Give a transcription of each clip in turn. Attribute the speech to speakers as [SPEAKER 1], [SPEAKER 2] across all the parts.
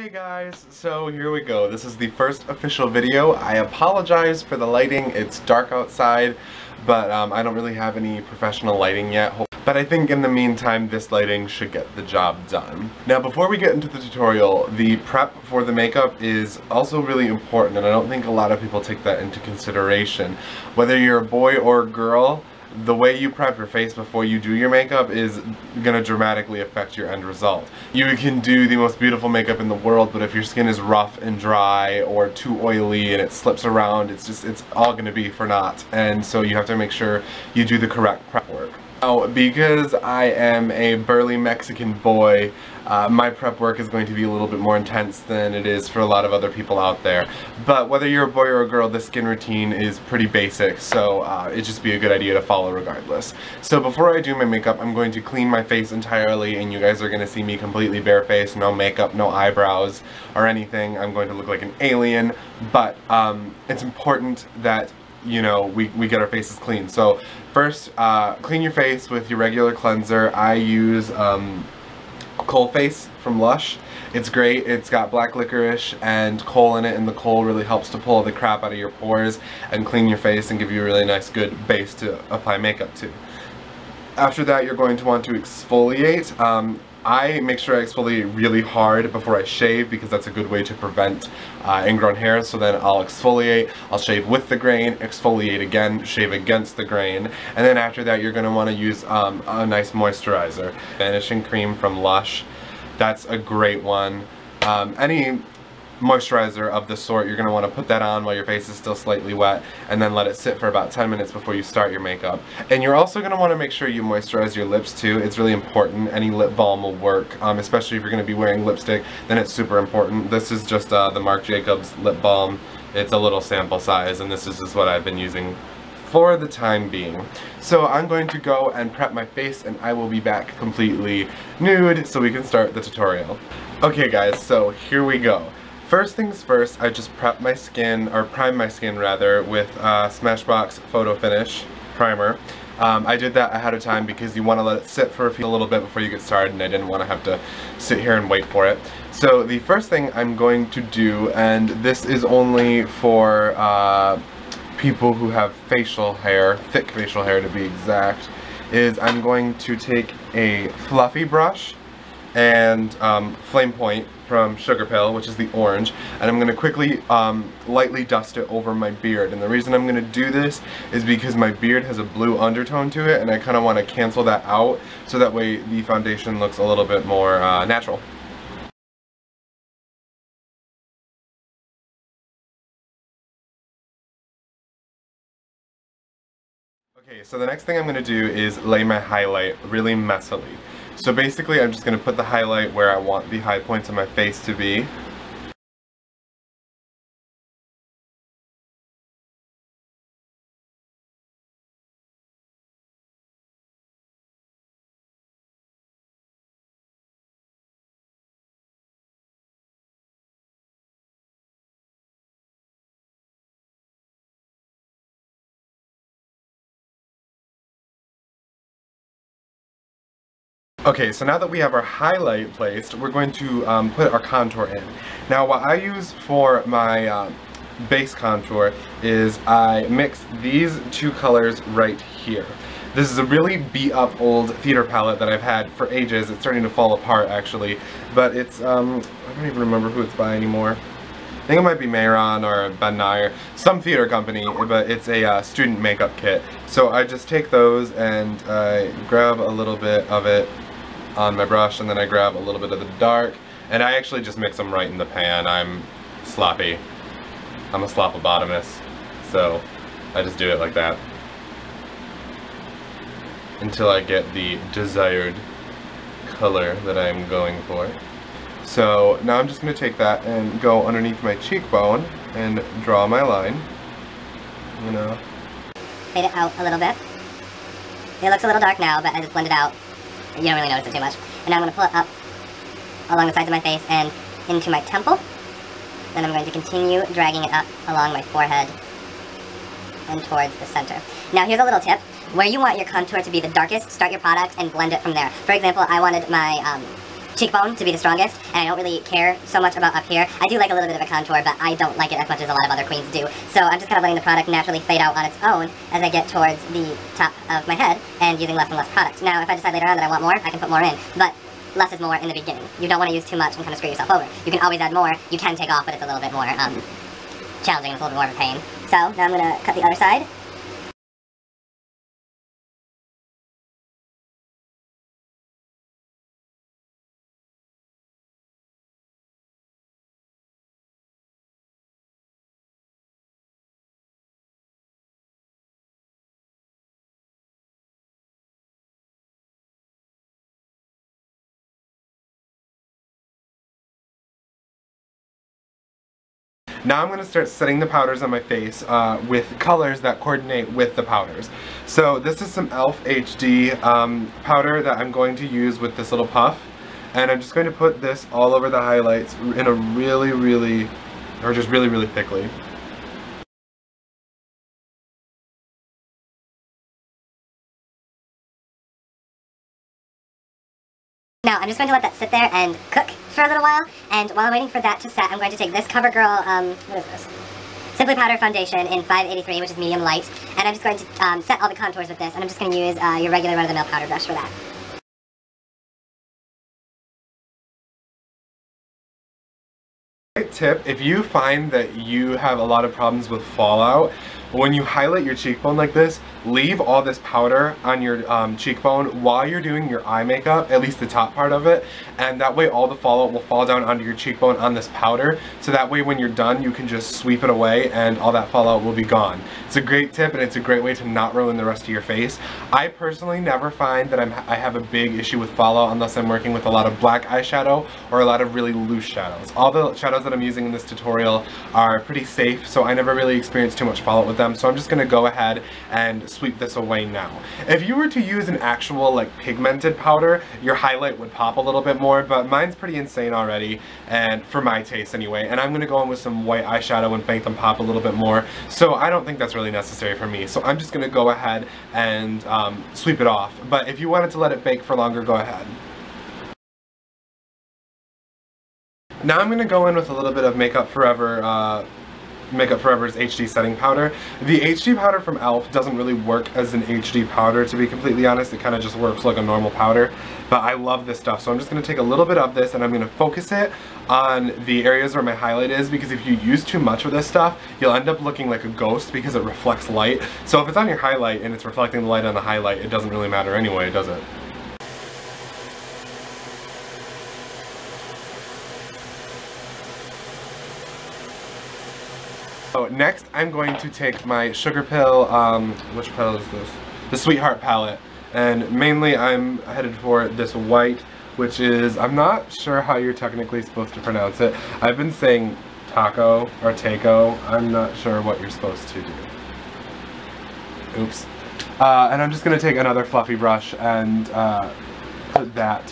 [SPEAKER 1] Hey guys, so here we go. This is the first official video. I apologize for the lighting. It's dark outside, but I don't really have any professional lighting yet. But I think in the meantime, this lighting should get the job done. Now, before we get into the tutorial, the prep for the makeup is also really important, and I don't think a lot of people take that into consideration. Whether you're a boy or a girl, the way you prep your face before you do your makeup is gonna dramatically affect your end result. You can do the most beautiful makeup in the world, but if your skin is rough and dry or too oily and it slips around, it's all gonna be for naught. And so you have to make sure you do the correct prep work. Now, because I am a burly Mexican boy, my prep work is going to be a little bit more intense than it is for a lot of other people out there. But whether you're a boy or a girl, this skin routine is pretty basic, so it'd just be a good idea to follow regardless. So before I do my makeup, I'm going to clean my face entirely, and you guys are going to see me completely barefaced, no makeup, no eyebrows, or anything. I'm going to look like an alien, but it's important that we get our faces clean. So first, clean your face with your regular cleanser. I use Coal Face from Lush. It's great. It's got black licorice and coal in it, and the coal really helps to pull the crap out of your pores and clean your face and give you a really nice good base to apply makeup to. After that, you're going to want to exfoliate. I make sure I exfoliate really hard before I shave because that's a good way to prevent ingrown hairs. So then I'll exfoliate, I'll shave with the grain, exfoliate again, shave against the grain, and then after that you're going to want to use a nice moisturizer. Vanishing cream from Lush, that's a great one. Any moisturizer of the sort, you're going to want to put that on while your face is still slightly wet and then let it sit for about 10 minutes before you start your makeup. And you're also going to want to make sure you moisturize your lips too. It's really important. Any lip balm will work, especially if you're going to be wearing lipstick, then it's super important. This is just the Marc Jacobs lip balm. It's a little sample size, and this is just what I've been using for the time being. So I'm going to go and prep my face, and I will be back completely nude so we can start the tutorial. Okay guys, so here we go. First things first, I just prep my skin, or prime my skin rather, with Smashbox Photo Finish Primer. I did that ahead of time because you want to let it sit for a little bit before you get started, and I didn't want to have to sit here and wait for it. So the first thing I'm going to do, and this is only for people who have facial hair, thick facial hair to be exact, is I'm going to take a fluffy brush and Flame Point from Sugar Pill, which is the orange, and I'm going to quickly lightly dust it over my beard. And the reason I'm going to do this is because my beard has a blue undertone to it, and I kind of want to cancel that out so that way the foundation looks a little bit more natural. Okay, so the next thing I'm going to do is lay my highlight really messily. So basically I'm just going to put the highlight where I want the high points of my face to be. Okay, so now that we have our highlight placed, we're going to put our contour in. Now what I use for my base contour is I mix these two colors right here. This is a really beat up old theater palette that I've had for ages. It's starting to fall apart actually, but it's, I don't even remember who it's by anymore. I think it might be Mayron or Ben Nair, some theater company, but it's a student makeup kit. So I just take those and I grab a little bit of it on my brush, and then I grab a little bit of the dark, and I actually just mix them right in the pan. I'm sloppy. I'm a slopobotomist, so I just do it like that until I get the desired color that I'm going for. So now I'm just going to take that and go underneath my cheekbone and draw my line.
[SPEAKER 2] Fade it out a little bit. It looks a little dark now, but I just blend it out. You don't really notice it too much. And now I'm going to pull it up along the sides of my face and into my temple. Then I'm going to continue dragging it up along my forehead and towards the center. Now here's a little tip. Where you want your contour to be the darkest, start your product and blend it from there. For example, I wanted my cheekbone to be the strongest, and I don't really care so much about up here. I do like a little bit of a contour, but I don't like it as much as a lot of other queens do. So I'm just kind of letting the product naturally fade out on its own as I get towards the top of my head and using less and less product. Now, if I decide later on that I want more, I can put more in, but less is more in the beginning. You don't want to use too much and kind of screw yourself over. You can always add more. You can take off, but it's a little bit more challenging. It's a little bit more of a pain. So now I'm going to cut the other side.
[SPEAKER 1] Now I'm going to start setting the powders on my face with colors that coordinate with the powders. So this is some e.l.f. HD powder that I'm going to use with this little puff. And I'm just going to put this all over the highlights in a really thickly.
[SPEAKER 2] Now, I'm just going to let that sit there and cook for a little while, and while I'm waiting for that to set, I'm going to take this CoverGirl, what is this? Simply Powder Foundation in 583, which is medium light, and I'm just going to set all the contours with this, and I'm just going to use your regular run-of-the-mill powder brush for that.
[SPEAKER 1] Great tip, if you find that you have a lot of problems with fallout, when you highlight your cheekbone like this, leave all this powder on your cheekbone while you're doing your eye makeup, at least the top part of it, and that way all the fallout will fall down onto your cheekbone on this powder, so that way when you're done you can just sweep it away and all that fallout will be gone. It's a great tip and it's a great way to not ruin the rest of your face. I personally never find that I have a big issue with fallout unless I'm working with a lot of black eyeshadow or a lot of really loose shadows. All the shadows that I'm using in this tutorial are pretty safe, so I never really experience too much fallout with them, so I'm just going to go ahead and sweep this away now. If you were to use an actual like pigmented powder, your highlight would pop a little bit more, but mine's pretty insane already, and for my taste anyway, and I'm going to go in with some white eyeshadow and make them pop a little bit more, so I don't think that's really necessary for me, so I'm just going to go ahead and sweep it off. But if you wanted to let it bake for longer, go ahead. Now I'm going to go in with a little bit of Makeup Forever's HD setting powder. The HD powder from e.l.f. doesn't really work as an HD powder, to be completely honest. It kind of just works like a normal powder, but I love this stuff, so I'm just going to take a little bit of this and I'm going to focus it on the areas where my highlight is, because if you use too much of this stuff, you'll end up looking like a ghost because it reflects light. So if it's on your highlight and it's reflecting the light on the highlight, it doesn't really matter anyway, does it? So next I'm going to take my Sugar Pill, which palette is this? The Sweetheart palette, and mainly I'm headed for this white, which is, I'm not sure how you're technically supposed to pronounce it. I've been saying taco or taco, I'm not sure what you're supposed to do. Oops. And I'm just going to take another fluffy brush and put that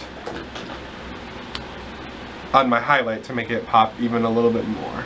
[SPEAKER 1] on my highlight to make it pop even a little bit more.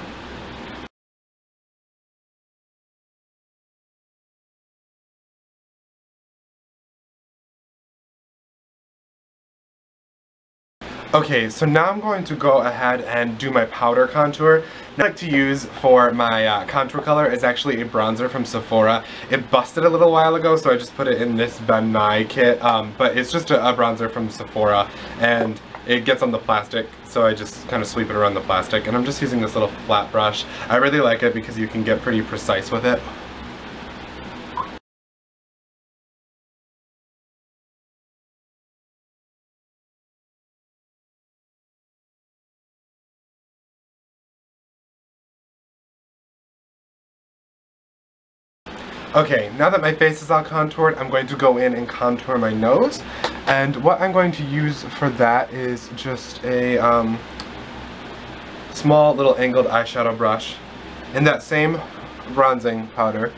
[SPEAKER 1] Okay, so now I'm going to go ahead and do my powder contour. What I like to use for my contour color is actually a bronzer from Sephora. It busted a little while ago, so I just put it in this Ben Nye kit, but it's just a bronzer from Sephora, and it gets on the plastic, so I just kind of sweep it around the plastic, and I'm just using this little flat brush. I really like it because you can get pretty precise with it. Okay, now that my face is all contoured, I'm going to go in and contour my nose. And what I'm going to use for that is just a small little angled eyeshadow brush in that same bronzing powder.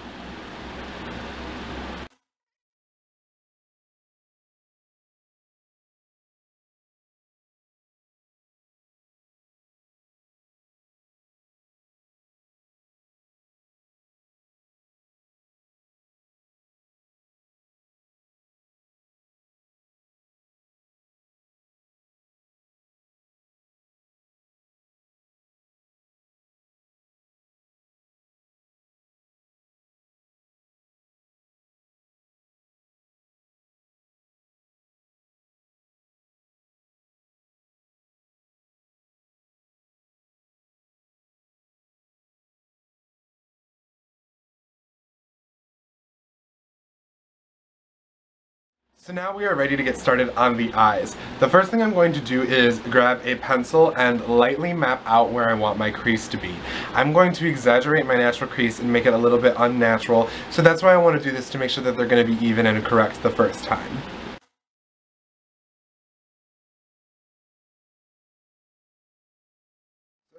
[SPEAKER 1] So now we are ready to get started on the eyes. The first thing I'm going to do is grab a pencil and lightly map out where I want my crease to be. I'm going to exaggerate my natural crease and make it a little bit unnatural, so that's why I want to do this, to make sure that they're going to be even and correct the first time.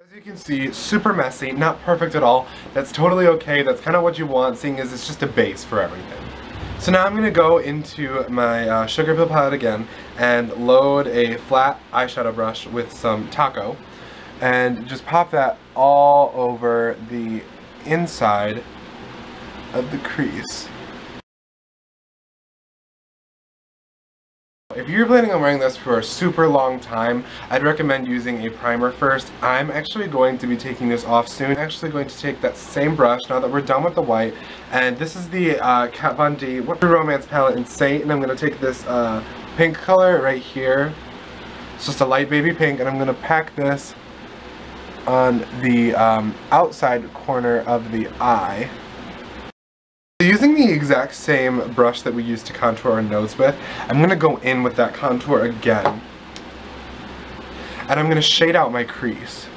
[SPEAKER 1] As you can see, super messy, not perfect at all. That's totally okay, that's kind of what you want, seeing as it's just a base for everything. So now I'm going to go into my Sugar Pill palette again and load a flat eyeshadow brush with some taco and just pop that all over the inside of the crease. If you're planning on wearing this for a super long time, I'd recommend using a primer first. I'm actually going to be taking this off soon. I'm actually going to take that same brush now that we're done with the white, and this is the Kat Von D True Romance palette in Saint, and I'm going to take this pink color right here. It's just a light baby pink, and I'm going to pack this on the outside corner of the eye. Using the exact same brush that we used to contour our nose with, I'm going to go in with that contour again, and I'm going to shade out my crease.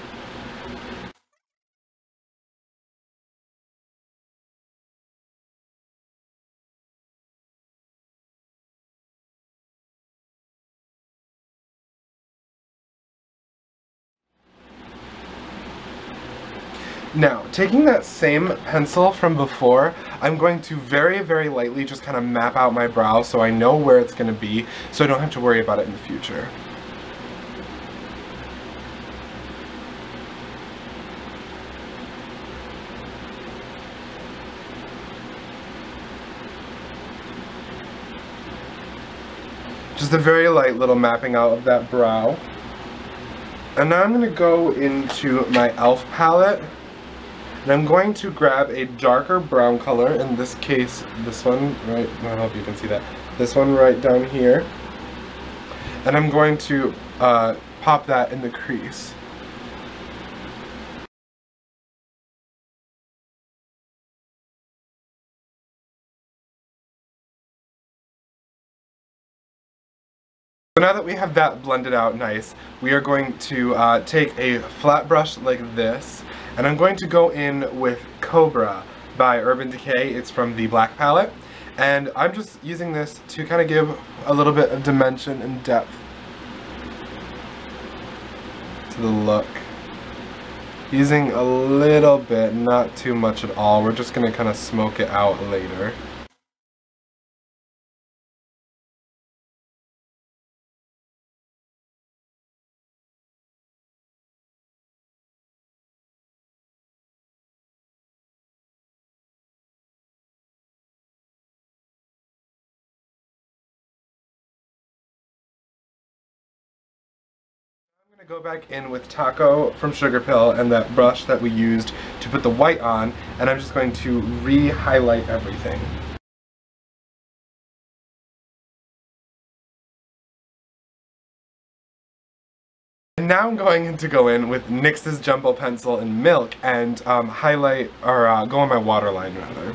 [SPEAKER 1] Now, taking that same pencil from before, I'm going to very, very lightly just kind of map out my brow so I know where it's going to be, so I don't have to worry about it in the future. Just a very light little mapping out of that brow. And now I'm going to go into my e.l.f. palette. And I'm going to grab a darker brown color, in this case, this one, right, I hope you can see that, this one right down here. And I'm going to pop that in the crease. So now that we have that blended out nice, we are going to take a flat brush like this, and I'm going to go in with Cobra by Urban Decay. It's from the black palette, and I'm just using this to kind of give a little bit of dimension and depth to the look. Using a little bit, not too much at all. We're just going to kind of smoke it out later. I'm going to go back in with Taco from Sugar Pill and that brush that we used to put the white on, and I'm just going to re-highlight everything. And now I'm going to go in with NYX's Jumbo Pencil in Milk and highlight, or go on my waterline rather.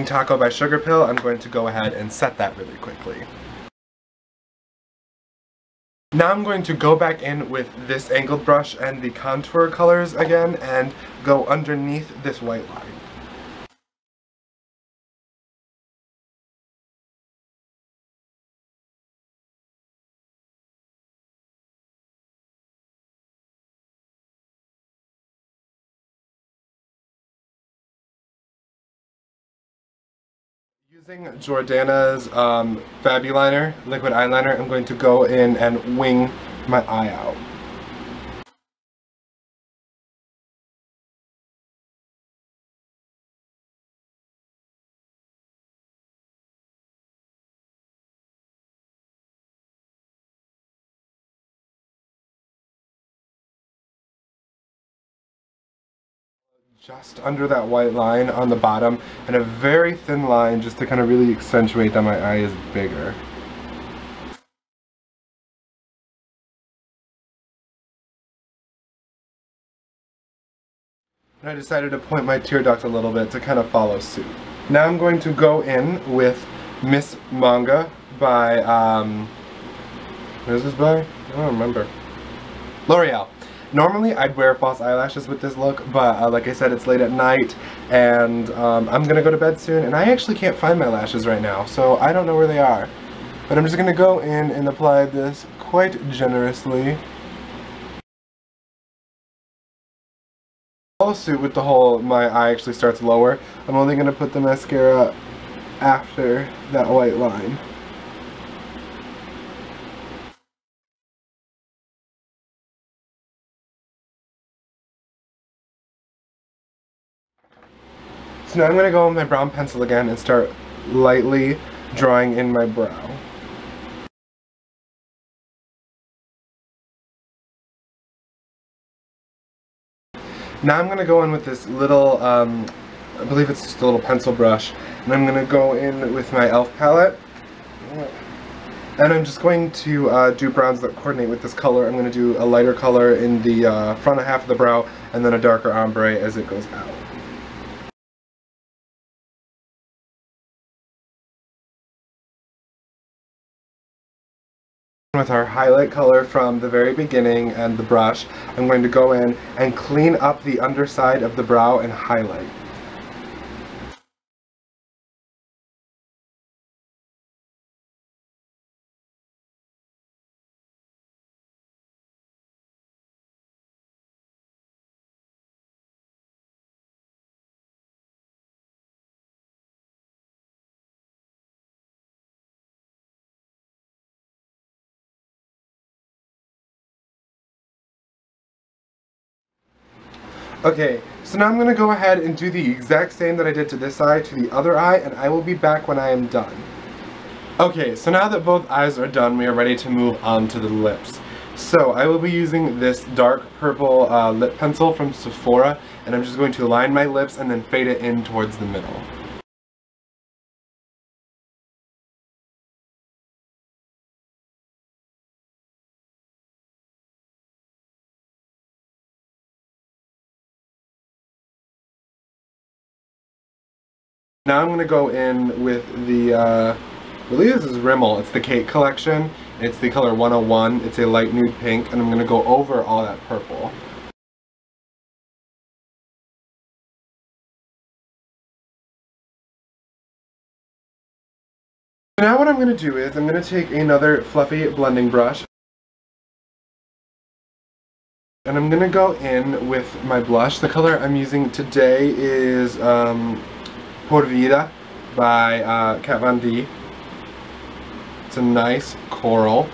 [SPEAKER 1] Taco by Sugar Pill, I'm going to go ahead and set that really quickly. Now I'm going to go back in with this angled brush and the contour colors again and go underneath this white line. Using Jordana's Fabuliner liquid eyeliner, I'm going to go in and wing my eye out. just under that white line on the bottom, and a very thin line just to kind of really accentuate that my eye is bigger. And I decided to point my tear duct a little bit to kind of follow suit. Now I'm going to go in with Miss Manga by, what is this by? I don't remember. L'Oreal. Normally I'd wear false eyelashes with this look, but like I said, it's late at night, and I'm gonna go to bed soon, and I actually can't find my lashes right now, so I don't know where they are. But I'm just gonna go in and apply this quite generously. Follow suit with the whole, my eye actually starts lower. I'm only gonna put the mascara after that white line. So now I'm going to go with my brown pencil again and start lightly drawing in my brow. Now I'm going to go in with this little, I believe it's just a little pencil brush, and I'm going to go in with my e.l.f. palette. And I'm just going to do browns that coordinate with this color. I'm going to do a lighter color in the front half of the brow, and then a darker ombre as it goes out. With our highlight color from the very beginning and the brush, I'm going to go in and clean up the underside of the brow and highlight. Okay, so now I'm going to go ahead and do the exact same that I did to this eye to the other eye, and I will be back when I am done. Okay, so now that both eyes are done, we are ready to move on to the lips. So I will be using this dark purple lip pencil from Sephora, and I'm just going to line my lips and then fade it in towards the middle. Now I'm going to go in with the, I believe this is Rimmel, it's the Cake Collection, it's the color 101, it's a light nude pink, and I'm going to go over all that purple. So now what I'm going to do is, I'm going to take another fluffy blending brush, and I'm going to go in with my blush. The color I'm using today is Por Vida by Kat Von D. It's a nice coral.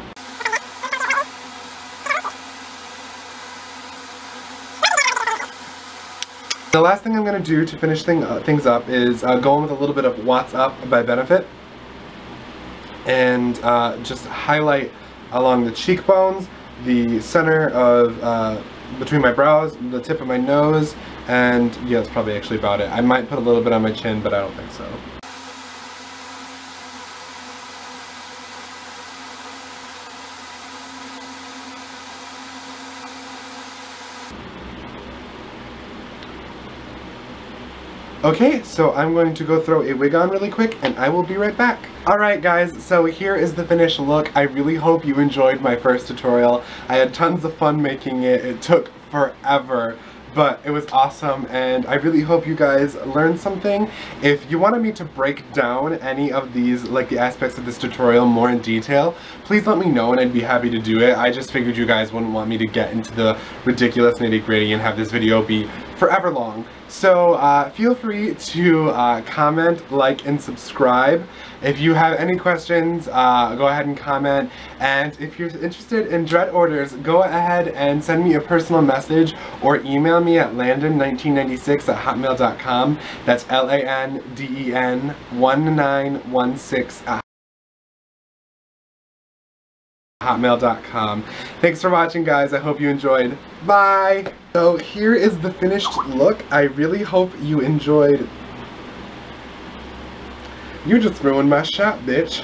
[SPEAKER 1] The last thing I'm going to do to finish things up is go in with a little bit of What's Up by Benefit, and just highlight along the cheekbones, the center of between my brows, the tip of my nose, and yeah, that's probably actually about it. I might put a little bit on my chin, but I don't think so. Okay, so I'm going to go throw a wig on really quick, and I will be right back. Alright guys, so here is the finished look. I really hope you enjoyed my first tutorial. I had tons of fun making it. It took forever, but it was awesome, and I really hope you guys learned something. If you wanted me to break down any of these, like the aspects of this tutorial more in detail, please let me know and I'd be happy to do it. I just figured you guys wouldn't want me to get into the ridiculous nitty-gritty and have this video be forever long. So feel free to comment, like, and subscribe. If you have any questions, go ahead and comment. And if you're interested in dread orders, go ahead and send me a personal message or email me at landon1996@hotmail.com. That's LANDEN1916 hotmail.com. Thanks for watching, guys. I hope you enjoyed. Bye! So here is the finished look. I really hope you enjoyed. You just ruined my shot, bitch.